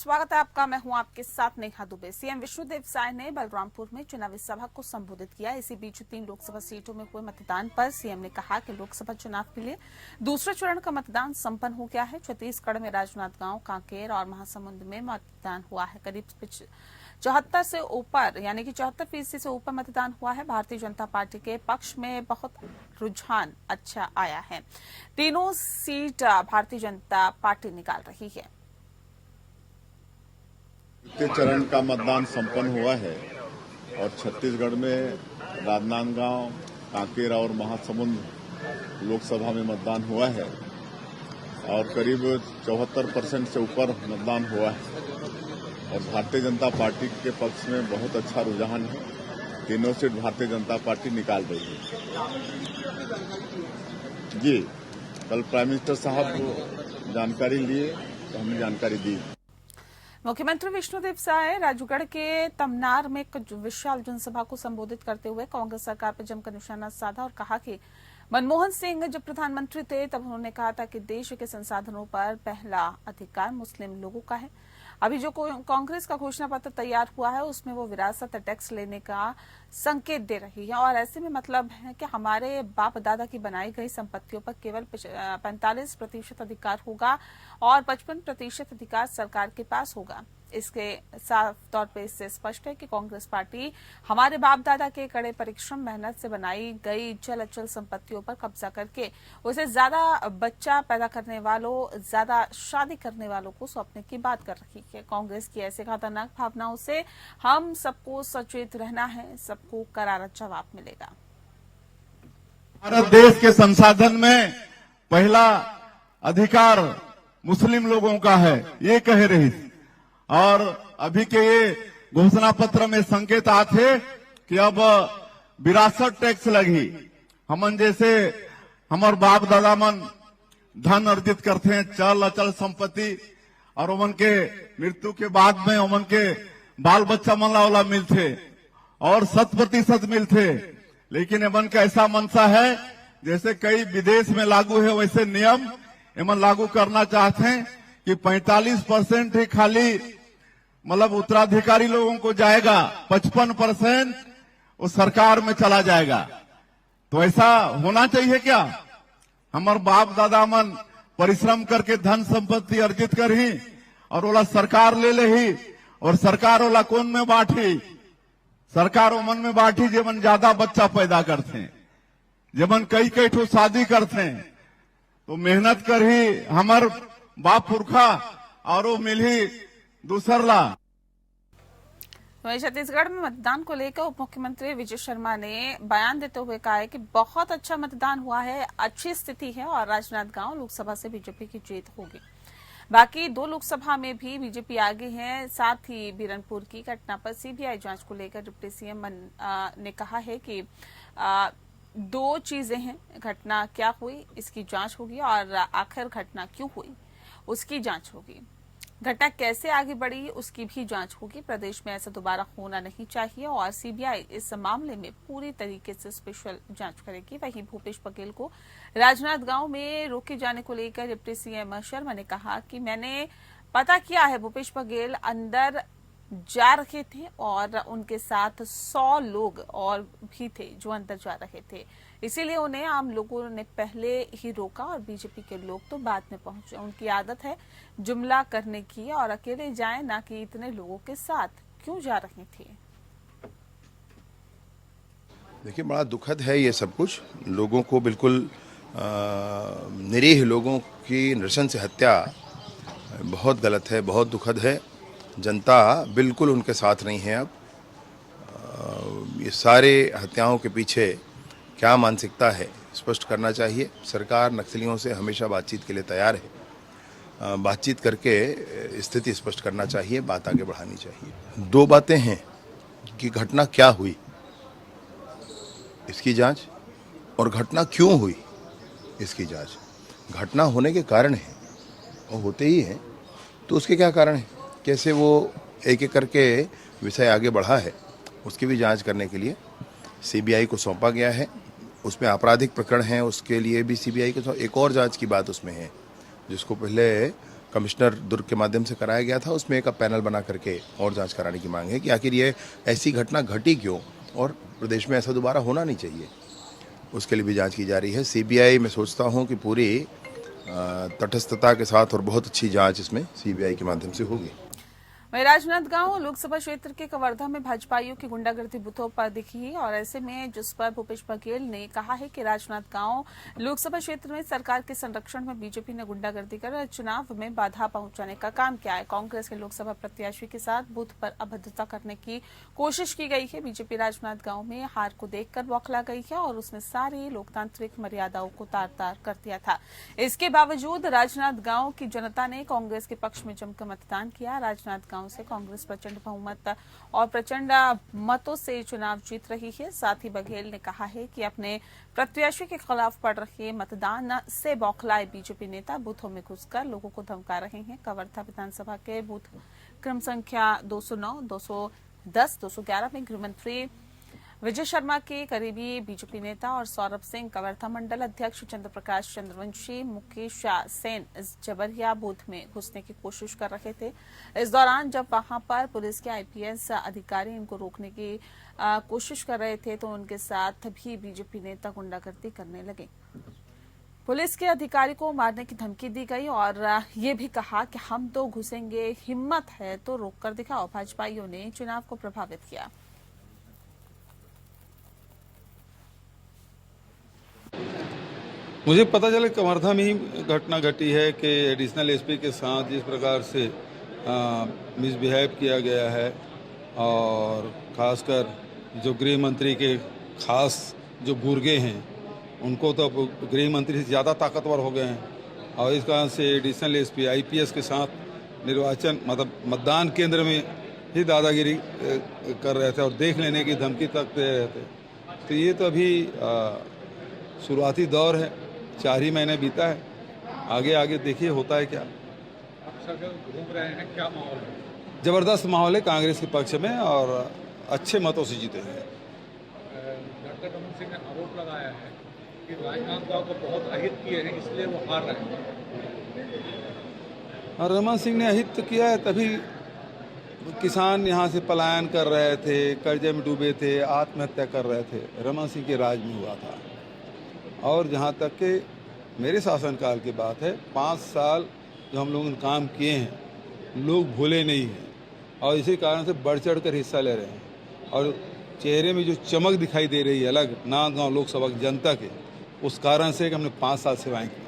स्वागत है आपका। मैं हूं आपके साथ नेहा दुबे। सीएम विष्णुदेव साय ने बलरामपुर में चुनावी सभा को संबोधित किया। इसी बीच 3 लोकसभा सीटों में हुए मतदान पर सीएम ने कहा कि लोकसभा चुनाव के लिए दूसरे चरण का मतदान संपन्न हो गया है। छत्तीसगढ़ में राजनांदगांव, कांकेर और महासमुंद में मतदान हुआ है। करीब 74 से ऊपर यानी कि 74% से ऊपर मतदान हुआ है। भारतीय जनता पार्टी के पक्ष में बहुत रुझान अच्छा आया है। तीनों सीट भारतीय जनता पार्टी निकाल रही है। तृतीय चरण का मतदान संपन्न हुआ है और छत्तीसगढ़ में राजनांदगांव, कांकेर और महासमुंद लोकसभा में मतदान हुआ है और करीब 74% से ऊपर मतदान हुआ है और भारतीय जनता पार्टी के पक्ष में बहुत अच्छा रुझान है। तीनों सीट भारतीय जनता पार्टी निकाल रही है। जी, कल प्राइम मिनिस्टर साहब जानकारी लिए तो हमने जानकारी दी। मुख्यमंत्री विष्णुदेव साय राजूगढ़ के तमनार में एक विशाल जनसभा को संबोधित करते हुए कांग्रेस सरकार पर जमकर निशाना साधा और कहा कि मनमोहन सिंह जब प्रधानमंत्री थे तब उन्होंने कहा था कि देश के संसाधनों पर पहला अधिकार मुस्लिम लोगों का है। अभी जो कांग्रेस का घोषणा पत्र तैयार हुआ है उसमें वो विरासत टैक्स लेने का संकेत दे रही है और ऐसे में मतलब है कि हमारे बाप दादा की बनाई गई संपत्तियों पर केवल 45% अधिकार होगा और 55% अधिकार सरकार के पास होगा। इसके साफ तौर पे इससे स्पष्ट है कि कांग्रेस पार्टी हमारे बाप दादा के कड़े परिश्रम मेहनत से बनाई गई चल अचल संपत्तियों पर कब्जा करके उसे ज्यादा बच्चा पैदा करने वालों, ज्यादा शादी करने वालों को सौंपने की बात कर रही है। कांग्रेस की ऐसे खतरनाक भावनाओं से हम सबको सचेत रहना है, सबको करारा जवाब मिलेगा। भारत देश के संसाधन में पहला अधिकार मुस्लिम लोगों का है, ये कह रही थी और अभी के ये घोषणा पत्र में संकेत आते कि अब विरासत टैक्स लगी। हमन जैसे हमार बाप दादा मन धन अर्जित करते हैं, चल अचल संपत्ति, और उमन के मृत्यु के बाद में उमन के बाल बच्चा मन ला मिलते और 100% मिलते। लेकिन एमन का ऐसा मनसा है जैसे कई विदेश में लागू है वैसे नियम एमन लागू करना चाहते हैं कि 45% ही खाली मतलब उत्तराधिकारी लोगों को जाएगा, 55% वो सरकार में चला जाएगा। तो ऐसा होना चाहिए क्या? हमारे बाप दादा मन परिश्रम करके धन संपत्ति अर्जित कर ही और ओला सरकार ले ले ही और सरकार ओला कौन में बांटी? सरकार ओमन में बांटी जेमन ज्यादा बच्चा पैदा करते हैं, जेमन कई ठो शादी करते हैं। तो मेहनत कर ही हमार बाप पुरखा और वो मिल ही दूसरला। वहीं छत्तीसगढ़ में मतदान को लेकर उप मुख्यमंत्री विजय शर्मा ने बयान देते हुए कहा है कि बहुत अच्छा मतदान हुआ है, अच्छी स्थिति है और राजनांदगांव लोकसभा से बीजेपी की जीत होगी। बाकी 2 लोकसभा में भी बीजेपी आगे है। साथ ही बीरनपुर की घटना पर सीबीआई जांच को लेकर डिप्टी सीएम ने कहा है कि 2 चीजें हैं, घटना क्या हुई इसकी जांच होगी और आखिर घटना क्यों हुई उसकी जांच होगी, घटना कैसे आगे बढ़ी उसकी भी जांच होगी। प्रदेश में ऐसा दोबारा होना नहीं चाहिए और सीबीआई इस मामले में पूरी तरीके से स्पेशल जांच करेगी। वहीं भूपेश बघेल को राजनांदगांव में रोके जाने को लेकर डिप्टी सीएम शर्मा ने कहा कि मैंने पता किया है, भूपेश बघेल अंदर जा रहे थे और उनके साथ 100 लोग और भी थे जो अंदर जा रहे थे, इसीलिए उन्हें आम लोगों ने पहले ही रोका और बीजेपी के लोग तो बाद में पहुंचे। उनकी आदत है जुमला करने की और अकेले जाएं, ना कि इतने लोगों के साथ क्यों जा रहे थे। देखिए, बड़ा दुखद है ये सब कुछ। लोगों को बिल्कुल निरीह लोगों की नृशंस से हत्या बहुत गलत है, बहुत दुखद है। जनता बिल्कुल उनके साथ नहीं है। अब ये सारे हत्याओं के पीछे क्या मानसिकता है स्पष्ट करना चाहिए। सरकार नक्सलियों से हमेशा बातचीत के लिए तैयार है। बातचीत करके स्थिति स्पष्ट करना चाहिए, बात आगे बढ़ानी चाहिए। 2 बातें हैं कि घटना क्या हुई इसकी जांच और घटना क्यों हुई इसकी जांच। घटना होने के कारण है और होते ही हैं, तो उसके क्या कारण है, कैसे वो एक एक करके विषय आगे बढ़ा है, उसकी भी जांच करने के लिए सीबीआई को सौंपा गया है। उसमें आपराधिक प्रकरण है, उसके लिए भी सीबीआई को एक और जांच की बात उसमें है, जिसको पहले कमिश्नर दुर्ग के माध्यम से कराया गया था, उसमें एक पैनल बना करके और जांच कराने की मांग है कि आखिर ये ऐसी घटना घटी क्यों और प्रदेश में ऐसा दोबारा होना नहीं चाहिए, उसके लिए भी जांच की जा रही है। सीबीआई मैं सोचता हूं कि पूरी तटस्थता के साथ और बहुत अच्छी जांच इसमें सीबीआई के माध्यम से होगी। वहीं राजनांदगांव लोकसभा क्षेत्र के कवर्धा में भाजपाइयों की गुंडागर्दी बूथों पर दिखी और ऐसे में जिस पर भूपेश बघेल ने कहा है कि राजनांदगांव लोकसभा क्षेत्र में सरकार के संरक्षण में बीजेपी ने गुंडागर्दी कर चुनाव में बाधा पहुंचाने का काम किया है। कांग्रेस के लोकसभा प्रत्याशी के साथ बूथ पर अभद्रता करने की कोशिश की गई है। बीजेपी राजनांदगांव में हार को देखकर बौखला गई है और उसने सारी लोकतांत्रिक मर्यादाओं को तार तार कर दिया था। इसके बावजूद राजनांदगांव की जनता ने कांग्रेस के पक्ष में जमकर मतदान किया। राजनांदगांव से कांग्रेस प्रचंड बहुमत और प्रचंड मतों से चुनाव जीत रही है। साथ ही बघेल ने कहा है कि अपने प्रत्याशी के खिलाफ पड़ रहे मतदान से बौखलाए बीजेपी नेता बूथों में घुसकर लोगों को धमका रहे हैं। कवर्धा विधानसभा के बूथ क्रम संख्या 209, 210, 211 में गृहमंत्री विजय शर्मा के करीबी बीजेपी नेता और सौरभ सिंह, कवर्धा मंडल अध्यक्ष चंद्र प्रकाश चंद्रवंशी, मुकेश सेन जबरिया बूथ में घुसने की कोशिश कर रहे थे। इस दौरान जब वहां पर पुलिस के आईपीएस अधिकारी इनको रोकने की कोशिश कर रहे थे तो उनके साथ भी बीजेपी नेता गुंडागर्दी करने लगे। पुलिस के अधिकारी को मारने की धमकी दी गई और ये भी कहा कि हम तो घुसेंगे, हिम्मत है तो रोककर दिखाओ। भाजपाइयों ने चुनाव को प्रभावित किया। मुझे पता चला कवर्धा में ही घटना घटी है कि एडिशनल एसपी के साथ जिस प्रकार से मिसबिहेव किया गया है और खासकर जो गृह मंत्री के खास जो गुर्गे हैं उनको तो अब गृह मंत्री से ज़्यादा ताकतवर हो गए हैं और इस कारण से एडिशनल एसपी आईपीएस के साथ निर्वाचन मतदान केंद्र में ही दादागिरी कर रहे थे और देख लेने की धमकी तक दे रहे थे। तो ये तो अभी शुरुआती दौर है, 4 ही महीने बीता है, आगे आगे देखिए होता है क्या। घूम रहे हैं, क्या माहौल है? जबरदस्त माहौल है कांग्रेस के पक्ष में और अच्छे मतों से जीते हैं। डॉक्टर रमन सिंह ने आरोप लगाया है कि राजनांदगांव को बहुत अहित किए हैं, इसलिए वो हार रहे हैं। और रमन सिंह ने अहित तो किया है, तभी किसान यहाँ से पलायन कर रहे थे, कर्जे में डूबे थे, आत्महत्या कर रहे थे, रमन सिंह के राज में हुआ था। और जहाँ तक कि मेरे शासनकाल की बात है, 5 साल जो हम लोगों ने काम किए हैं लोग भूले नहीं हैं और इसी कारण से बढ़ चढ़ कर हिस्सा ले रहे हैं और चेहरे में जो चमक दिखाई दे रही है अलग नांदगांव लोकसभा की जनता के, उस कारण से कि हमने 5 साल सेवाएं की।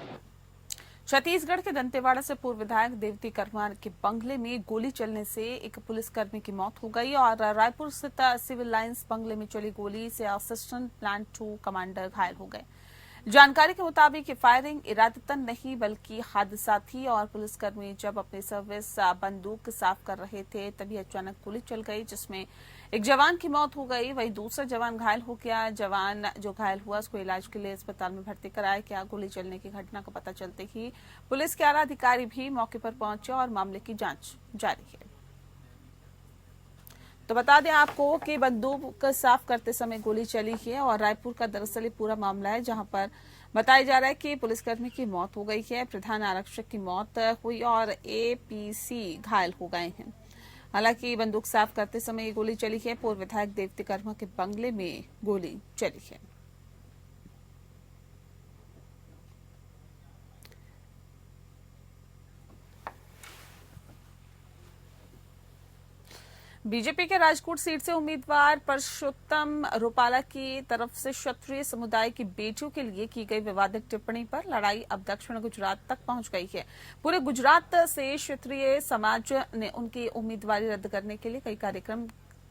छत्तीसगढ़ के दंतेवाड़ा से पूर्व विधायक देवती कर्मा के बंगले में गोली चलने से एक पुलिसकर्मी की मौत हो गई और रायपुर स्थित सिविल लाइंस बंगले में चली गोली से असिस्टेंट प्लान 2 कमांडर घायल हो गए। जानकारी के मुताबिक फायरिंग इरादतन नहीं बल्कि हादसा थी और पुलिसकर्मी जब अपनी सर्विस बंदूक साफ कर रहे थे तभी अचानक गोली चल गई जिसमें एक जवान की मौत हो गई। वहीं दूसरा जवान घायल हो गया। जवान जो घायल हुआ उसको इलाज के लिए अस्पताल में भर्ती कराया गया। गोली चलने की घटना का पता चलते ही पुलिस के आला अधिकारी भी मौके पर पहुंचे और मामले की जांच जारी है। तो बता दें आपको कि बंदूक साफ करते समय गोली चली है और रायपुर का दरअसल ये पूरा मामला है जहां पर बताया जा रहा है कि पुलिसकर्मी की मौत हो गई है, प्रधान आरक्षक की मौत हुई और एपीसी घायल हो गए हैं। हालांकि बंदूक साफ करते समय ये गोली चली है। पूर्व विधायक देवती कर्मा के बंगले में गोली चली है। बीजेपी के राजकोट सीट से उम्मीदवार परषोत्तम रूपाला की तरफ से क्षत्रिय समुदाय की बेटियों के लिए की गई विवादित टिप्पणी पर लड़ाई अब दक्षिण गुजरात तक पहुंच गई है। पूरे गुजरात से क्षत्रिय समाज ने उनकी उम्मीदवारी रद्द करने के लिए कई कार्यक्रम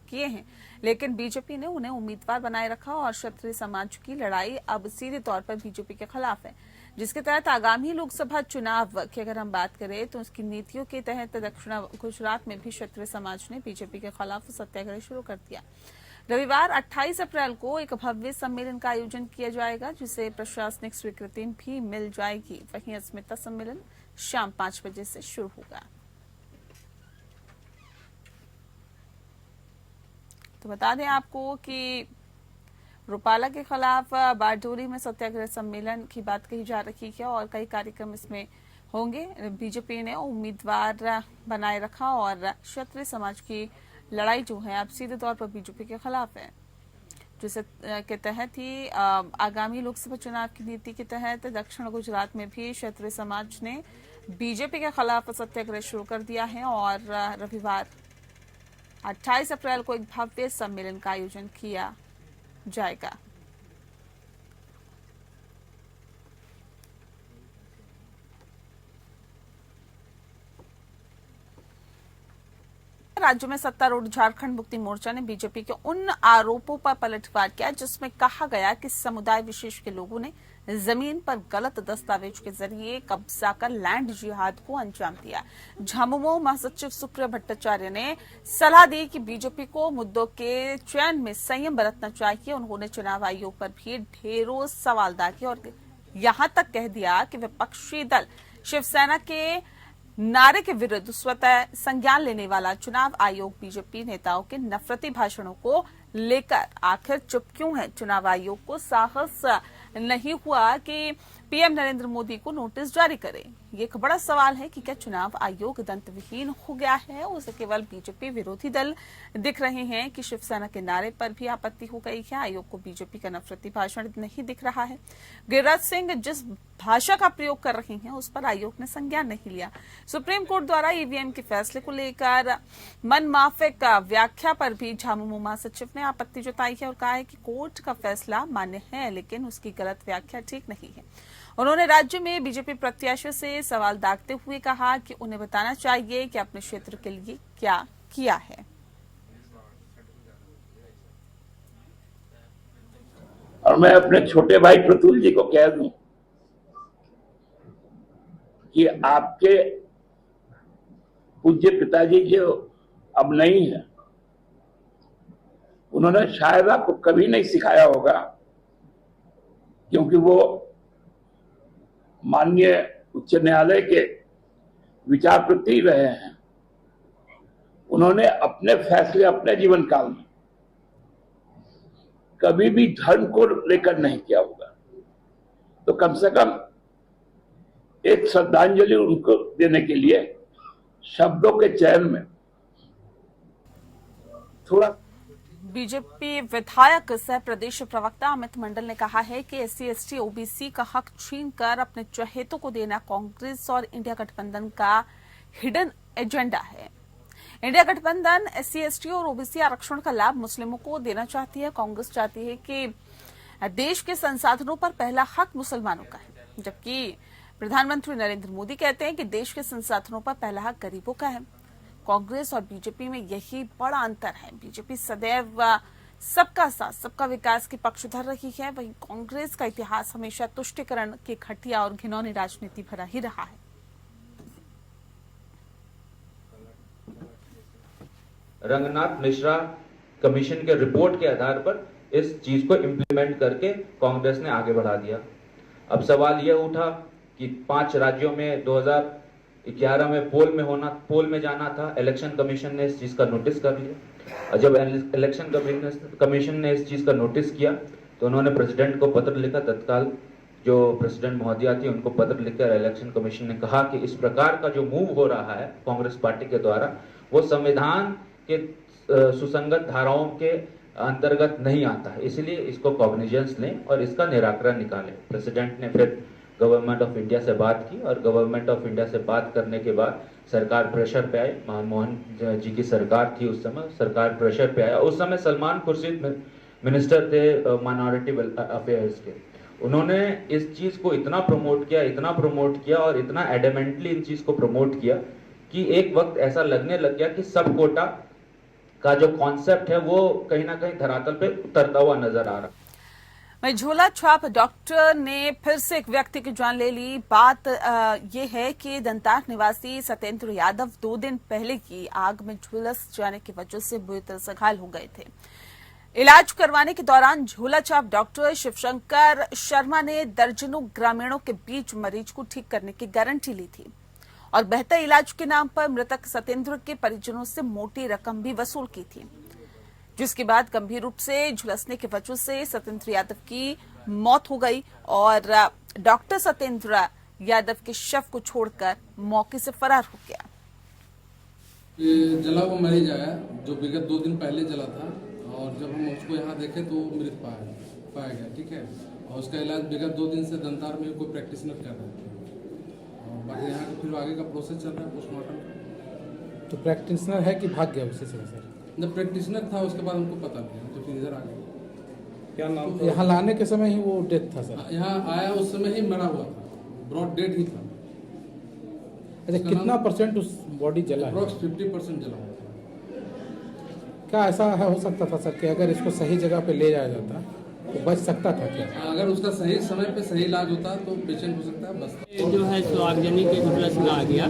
किए हैं, लेकिन बीजेपी ने उन्हें उम्मीदवार बनाए रखा और क्षत्रिय समाज की लड़ाई अब सीधे तौर पर बीजेपी के खिलाफ है, जिसके तहत आगामी लोकसभा चुनाव की अगर हम बात करें तो उसकी नीतियों के तहत दक्षिण गुजरात में भी क्षत्रिय समाज ने बीजेपी के खिलाफ सत्याग्रह शुरू कर दिया। रविवार 28 अप्रैल को एक भव्य सम्मेलन का आयोजन किया जाएगा जिसे प्रशासनिक स्वीकृति भी मिल जाएगी। वहीं अस्मिता सम्मेलन शाम 5 बजे से शुरू होगा। तो बता दें आपको कि रूपाला के खिलाफ बारडोली में सत्याग्रह सम्मेलन की बात कही जा रही है और कई कार्यक्रम इसमें होंगे। बीजेपी ने उम्मीदवार बनाए रखा और क्षत्रिय समाज की लड़ाई जो है अब सीधे तौर पर बीजेपी के खिलाफ है, जिसे के तहत ही आगामी लोकसभा चुनाव की नीति के तहत दक्षिण गुजरात में भी क्षत्रिय समाज ने बीजेपी के खिलाफ सत्याग्रह शुरू कर दिया है और रविवार 28 अप्रैल को एक भव्य सम्मेलन का आयोजन किया जाएगा। राज्य में सत्तारूढ़ झारखंड मुक्ति मोर्चा ने बीजेपी के उन आरोपों पर पलटवार किया जिसमें कहा गया कि समुदाय विशेष के लोगों ने जमीन पर गलत दस्तावेज के जरिए कब्जा कर लैंड जिहाद को अंजाम दिया। झामुमो महासचिव सुप्रिया भट्टाचार्य ने सलाह दी कि बीजेपी को मुद्दों के चयन में संयम बरतना चाहिए। उन्होंने चुनाव आयोग पर भी ढेरों सवाल दागे और यहां तक कह दिया कि विपक्षी दल शिवसेना के नारे के विरुद्ध स्वतः संज्ञान लेने वाला चुनाव आयोग बीजेपी नेताओं के नफरती भाषणों को लेकर आखिर चुप क्यों है। चुनाव आयोग को साहस नहीं हुआ कि पीएम नरेंद्र मोदी को नोटिस जारी करे। ये एक बड़ा सवाल है कि क्या चुनाव आयोग दंतविहीन हो गया है। उसे केवल बीजेपी विरोधी दल दिख रहे हैं कि शिवसेना के नारे पर भी आपत्ति हो गई है। आयोग को बीजेपी का नफरती भाषण नहीं दिख रहा है। गिरिराज सिंह जिस भाषा का प्रयोग कर रहे हैं उस पर आयोग ने संज्ञान नहीं लिया। सुप्रीम कोर्ट द्वारा ईवीएम के फैसले को लेकर मनमाफिक व्याख्या पर भी झामुमो महासचिव ने आपत्ति जताई है और कहा है कि कोर्ट का फैसला मान्य है लेकिन उसकी गलत व्याख्या ठीक नहीं है। उन्होंने राज्य में बीजेपी प्रत्याशियों से सवाल दागते हुए कहा कि उन्हें बताना चाहिए कि अपने क्षेत्र के लिए क्या किया है। और मैं अपने छोटे भाई प्रतुल जी को कह दूं कि आपके पूज्य पिताजी जो अब नहीं है, उन्होंने शायद आपको कभी नहीं सिखाया होगा, क्योंकि वो माननीय उच्च न्यायालय के विचारपति रहे हैं। उन्होंने अपने फैसले अपने जीवन काल में कभी भी धर्म को लेकर नहीं किया होगा, तो कम से कम एक श्रद्धांजलि उनको देने के लिए शब्दों के चयन में थोड़ा। बीजेपी विधायक सह प्रदेश प्रवक्ता अमित मंडल ने कहा है कि एससी एसटी ओबीसी का हक छीनकर अपने चहेतों को देना कांग्रेस और इंडिया गठबंधन का हिडन एजेंडा है। इंडिया गठबंधन एससी एसटी और ओबीसी आरक्षण का लाभ मुस्लिमों को देना चाहती है। कांग्रेस चाहती है कि देश के संसाधनों पर पहला हक मुसलमानों का है, जबकि प्रधानमंत्री नरेंद्र मोदी कहते हैं कि देश के संसाधनों पर पहला हक गरीबों का है। कांग्रेस और बीजेपी में यही बड़ा अंतर है। बीजेपी सदैव सबका साथ सबका विकास की पक्षधर रही है, वहीं कांग्रेस का इतिहास हमेशा तुष्टीकरण की घटिया और घिनौनी राजनीति भरा ही रहा है। रंगनाथ मिश्रा कमीशन के रिपोर्ट के आधार पर इस चीज को इम्प्लीमेंट करके कांग्रेस ने आगे बढ़ा दिया। अब सवाल यह उठा कि 5 राज्यों में 2011 में पोल में जाना था। इलेक्शन कमीशन ने इस चीज का नोटिस कर लिया और जब इलेक्शन कमीशन ने इस चीज का नोटिस किया तो उन्होंने प्रेसिडेंट को पत्र लिखा। तत्काल जो प्रेसिडेंट महोदया थी उनको पत्र लिखकर इलेक्शन कमीशन ने कहा कि इस प्रकार का जो मूव हो रहा है कांग्रेस पार्टी के द्वारा वो संविधान के सुसंगत धाराओं के अंतर्गत नहीं आता है, इसलिए इसको कॉग्निजेंस लें और इसका निराकरण निकालें। प्रेसिडेंट ने फिर गवर्नमेंट ऑफ इंडिया से बात की और गवर्नमेंट ऑफ इंडिया से बात करने के बाद सरकार प्रेशर पे आई। मनमोहन जी की सरकार थी उस समय, सरकार प्रेशर पे आया। उस समय सलमान खुर्शीद मिनिस्टर थे माइनॉरिटी अफेयर्स के। उन्होंने इस चीज को इतना प्रमोट किया और इतना एडमेंटली इन चीज को प्रमोट किया कि एक वक्त ऐसा लगने लग गया कि सब कोटा का जो कॉन्सेप्ट है वो कहीं ना कहीं धरातल पे उतरता हुआ नजर आ रहा। वहीं झोला छाप डॉक्टर ने फिर से एक व्यक्ति की जान ले ली। बात यह है कि दंतार निवासी सत्येंद्र यादव 2 दिन पहले की आग में झुलस जाने की वजह से बुरी तरह से घायल हो गए थे। इलाज करवाने के दौरान झोला छाप डॉक्टर शिवशंकर शर्मा ने दर्जनों ग्रामीणों के बीच मरीज को ठीक करने की गारंटी ली थी और बेहतर इलाज के नाम पर मृतक सत्येंद्र के परिजनों से मोटी रकम भी वसूल की थी, जिसके बाद गंभीर रूप से झुलसने की वजह से सत्येंद्र यादव की मौत हो गई और डॉक्टर सत्येंद्र यादव के शव को छोड़कर मौके से फरार हो गया। ये जला हुआ मरीज आया जो विगत 2 दिन पहले जला था, और जब हम उसको यहाँ देखे तो मृत पाया गया। ठीक है, और उसका इलाज विगत 2 दिन से दंतार में कोई प्रैक्टिशनर कर रहे थे, और बाकी यहाँ का फिर आगे का प्रोसेस चल रहा है पोस्टमार्टम का। तो प्रैक्टिशनर है कि भाग गया उसी से? सर जब प्रैक्टिशनर था उसके बाद हमको पता नहीं, तो फिर इधर आ गया। क्या नाम? तो यहाँ लाने के समय ही वो डेथ था सर? यहाँ आया उस समय ही मरा हुआ था, ब्रॉड डेड ही था। अच्छा, कितना % उस बॉडी जला है? अप्रोक्स 50% जला हुआ था। क्या ऐसा है हो सकता था सर कि अगर इसको सही जगह पे ले जाया जाता तो बच सकता था क्या? अगर उसका सही समय पे सही इलाज होता तो पेशेंट हो सकता है बचता। जो है सुहागजनी के घटना में आ गया,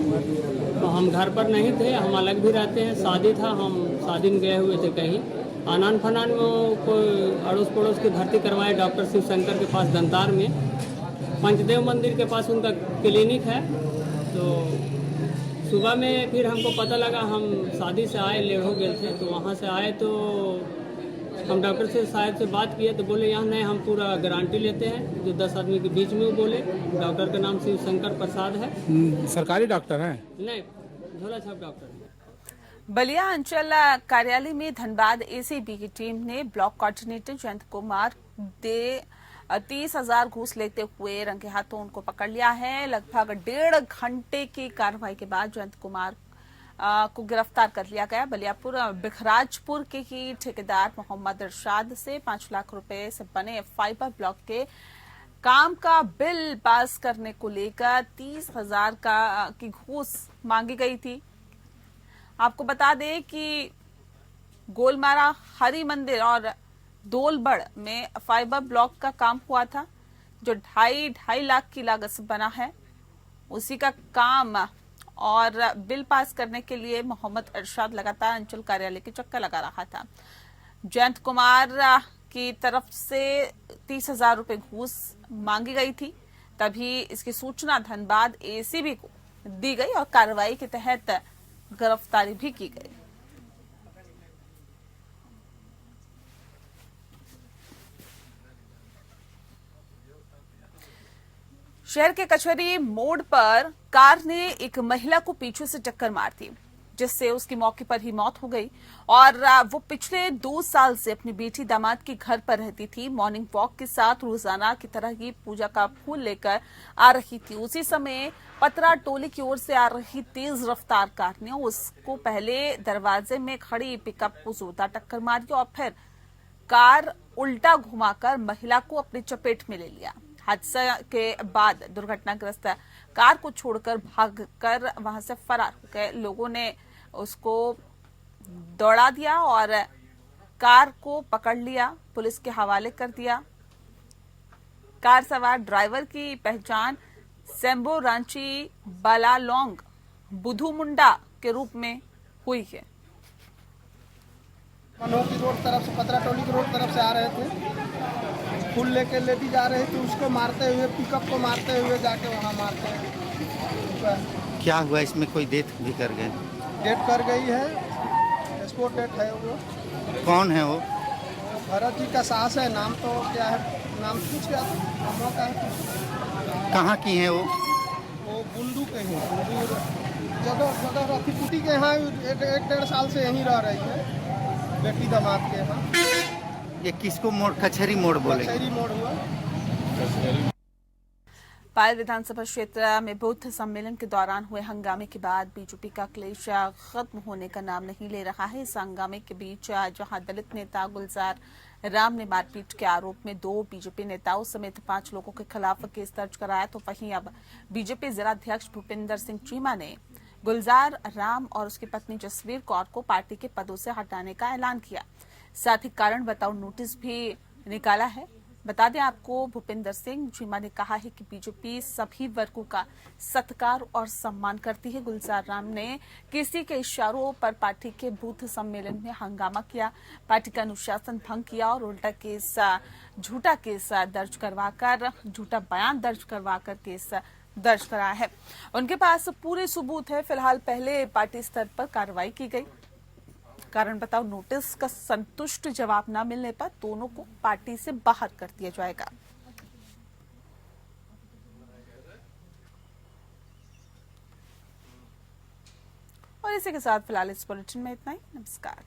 तो हम घर पर नहीं थे, हम अलग भी रहते हैं। शादी था, हम शादी में गए हुए थे कहीं, आनान फनान में कोई अड़ोस पड़ोस की भर्ती करवाए डॉक्टर शिव शंकर के पास दंतार में, पंचदेव मंदिर के पास उनका क्लिनिक है। तो सुबह में फिर हमको पता लगा, हम शादी से आए, लेढ़ो गए थे, तो वहाँ से आए तो हम डॉक्टर से साहब से बात किए तो बोले यहाँ नहीं, हम पूरा गारंटी लेते हैं। जो 10 आदमी के बीच में वो बोले, डॉक्टर का नाम शिव शंकर प्रसाद है। सरकारी डॉक्टर हैं? नहीं, झोला छाप डॉक्टर। बलिया अंचल कार्यालय में धनबाद एसीबी की टीम ने ब्लॉक कोऑर्डिनेटर जयंत कुमार दे 30,000 घूस लेते हुए रंगे हाथों उनको पकड़ लिया है। लगभग 1.5 घंटे की कार्रवाई के बाद जयंत कुमार को गिरफ्तार कर लिया गया। बलियापुर बिखराजपुर के ही ठेकेदार मोहम्मद इरशाद से 5 लाख रुपए से बने फाइबर ब्लॉक के काम का बिल पास करने को लेकर 30,000 की घूस मांगी गई थी। आपको बता दें कि गोलमारा हरि मंदिर और दोलबड़ में फाइबर ब्लॉक का काम हुआ था, जो 2.5 लाख की लागत से बना है। उसी का काम और बिल पास करने के लिए मोहम्मद इरशाद लगातार अंचल कार्यालय के चक्कर लगा रहा था। जयंत कुमार की तरफ से 30,000 रुपए घूस मांगी गई थी, तभी इसकी सूचना धनबाद एसीबी को दी गई और कार्रवाई के तहत गिरफ्तारी भी की गई। शहर के कचहरी मोड़ पर कार ने एक महिला को पीछे से टक्कर मार दी, जिससे उसकी मौके पर ही मौत हो गई। और वो पिछले 2 साल से अपनी बेटी दामाद के घर पर रहती थी। मॉर्निंग वॉक के साथ रोजाना की तरह ही पूजा का फूल लेकर आ रही थी। उसी समय पतरा टोली की ओर से आ रही तेज रफ्तार कार ने उसको पहले दरवाजे में खड़ी पिकअप को जोरदार टक्कर मारी और फिर कार उल्टा घुमाकर महिला को अपनी चपेट में ले लिया। हादसा के बाद दुर्घटनाग्रस्त कार को छोड़कर भागकर वहां से फरार हो गए। लोगों ने उसको दौड़ा दिया और कार को पकड़ लिया, पुलिस के हवाले कर दिया। कार सवार ड्राइवर की पहचान सेम्बो रांची बालालोंग बुधू मुंडा के रूप में हुई है। मनोह की रोड तरफ से, पतरा टोली की रोड तरफ से आ रहे थे, फूल लेके लेडी जा रहे थे, उसको मारते हुए, पिकअप को मारते हुए जाके वहाँ मारते हैं। क्या हुआ इसमें? कोई डेथ भी कर गए? डेथ कर गई है, स्पॉट डेथ है। वो कौन है वो? भरत जी का सास है। नाम तो क्या है, नाम पूछ गया था का है। कहाँ की है वो? वो बुंदू के हैं, बुंदू जगह रफीपुटी के यहाँ 1-1.5 साल से यहीं रह रही है, बेटी दामाद के यहाँ। ये किसको मोड़, कचहरी मोड़ बोले? कचहरी मोड़ हुआ। पायल विधानसभा क्षेत्र में बौद्ध सम्मेलन के दौरान हुए हंगामे के बाद बीजेपी का क्लेश खत्म होने का नाम नहीं ले रहा है। इस हंगामे के बीच जहां दलित नेता गुलजार राम ने मारपीट के आरोप में 2 बीजेपी नेताओं समेत 5 लोगों के खिलाफ केस दर्ज कराया, तो वहीं अब बीजेपी जिलाध्यक्ष भूपिंदर सिंह चीमा ने गुलजार राम और उसकी पत्नी जसवीर कौर को पार्टी के पदों से हटाने का ऐलान किया। साथ ही कारण बताओ नोटिस भी निकाला है। बता दें आपको, भूपिंदर सिंह चीमा ने कहा है कि बीजेपी सभी वर्गों का सत्कार और सम्मान करती है। गुलजार राम ने किसी के इशारों पर पार्टी के बूथ सम्मेलन में हंगामा किया, पार्टी का अनुशासन भंग किया और उल्टा केस, झूठा केस दर्ज करवाकर, झूठा बयान दर्ज करवाकर केस दर्ज कराया है। उनके पास पूरे सबूत है। फिलहाल पहले पार्टी स्तर पर कार्रवाई की गई। कारण बताओ नोटिस का संतुष्ट जवाब न मिलने पर दोनों को पार्टी से बाहर कर दिया जाएगा। और इसी के साथ फिलहाल इस बुलेटिन में इतना ही। नमस्कार।